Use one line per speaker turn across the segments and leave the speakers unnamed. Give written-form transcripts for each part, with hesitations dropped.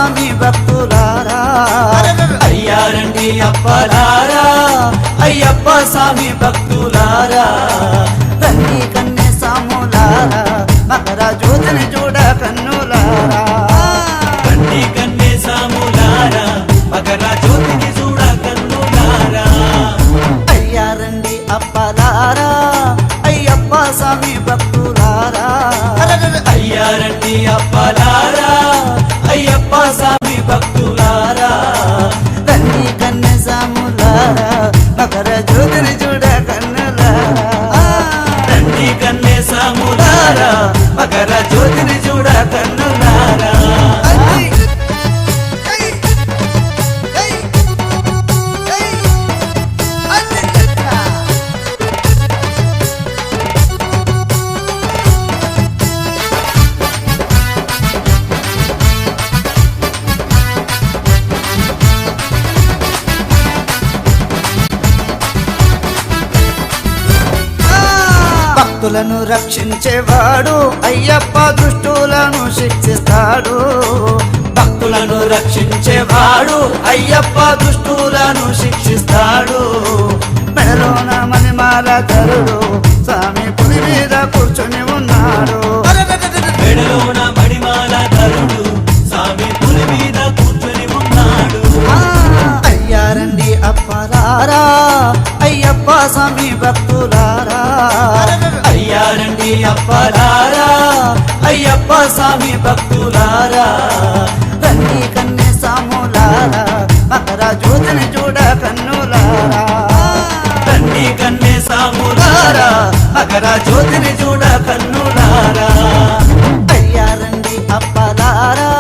స్వామి భక్తులారా
అయ్యారండి అప్పలారా అయ్యప్ప స్వామి భక్తులారా
రండి కన్య సాములారా మకర జ్యోతిని చూడ కన్నులారా
రండి కన్నే సాములారా మకర జ్యోతిని చూడ కన్నులారా
అయ్యారండి అప్పలారా అయ్యప్ప స్వామి భక్తులారా
అయ్యారండి అప్పలారా అయ్యప్ప స్వామి భక్తులారా
రండి కన్య సాములారా మకర జ్యోతిని చూడ కన్నులారా
రండి కన్నే సాములారా మకర జ్యోతిని చూడ కన్నులారా
భక్తులను రక్షించేవాడు అయ్యప్ప దుష్టులను శిక్షిస్తాడు
భక్తులను రక్షించేవాడు అయ్యప్ప దుష్టులను శిక్షిస్తాడు
మెడలోన మణిమాల ధరుడు స్వామి పులి మీద కూర్చొని ఉన్నాడు
మెడలోన మణిమాల ధరుడు స్వామి పులి మీద కూర్చొని ఉన్నాడు
అయ్యారండి అప్పలారా అయ్యప్ప స్వామి భక్తులారా
అయ్యారండి అప్పలారా అయ్యప్ప స్వామి భక్తులారా
రండి కన్య సాములారా మకర జ్యోతిని చూడ కన్నులారా
రండి కన్నే సాములారా మకర జ్యోతిని చూడ కన్నులారా
అయ్యారండి అప్పలారా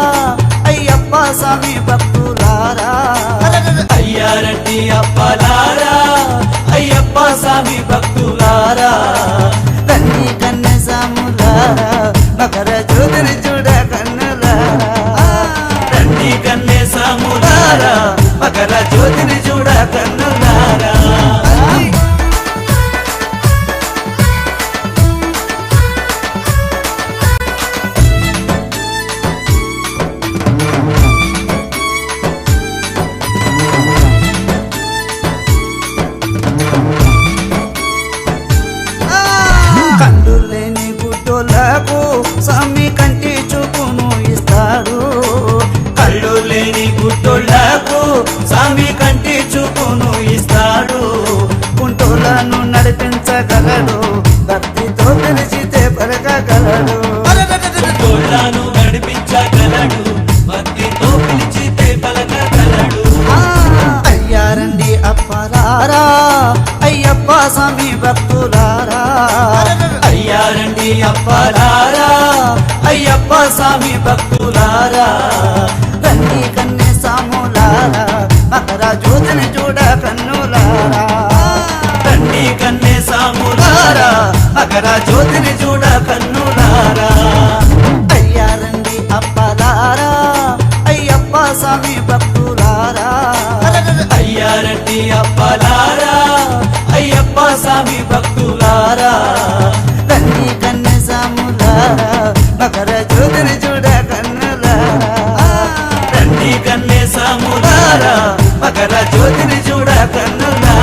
అయ్యప్ప స్వామి భక్తులారా
అయ్యారండి అప్పలారా అయ్యప్ప స్వామి భక్తులారా
రండి కన్య సాములారా మకర జ్యోతిని చూడ కన్నులారా
రండి కన్నే సాములారా మకర జ్యోతిని చూడ కన్నులారా
కళ్ళు లేని గుడ్డోలకు స్వామి కంటి చూపును ఇస్తాడు
కళ్ళు లేని గుడ్డోళ్లకు స్వామి కంటి చూపును ఇస్తాడు
కుంటోలను నడిపించగలడు భక్తితో పిలిచితే పలకగలడు
గుడ్డోళ్లను నడిపించగలడు భక్తితో పిలిచితే పలకగలడు
అయ్యారండి అప్పలారా అయ్యప్ప స్వామి భక్తులారా
అయ్యారండి అప్పలారా అయ్యప్ప స్వామి భక్తులారా
రండి కన్య సాములారా మకర జ్యోతిని చూడ కన్నులారా
రండి కన్నే సాములారా మకర జ్యోతిని చూడ కన్నులారా
అయ్యారండి అప్పలారా అయ్యప్ప స్వామి భక్తులారా
అయ్యారండి అప్పలారా అయ్యప్ప స్వామి భక్తులారా
రండి కన్య సాములారా మకర జ్యోతిని చూడ కన్నులారా
రండి కన్నే సాములారా మకర జ్యోతిని చూడ కన్నులారా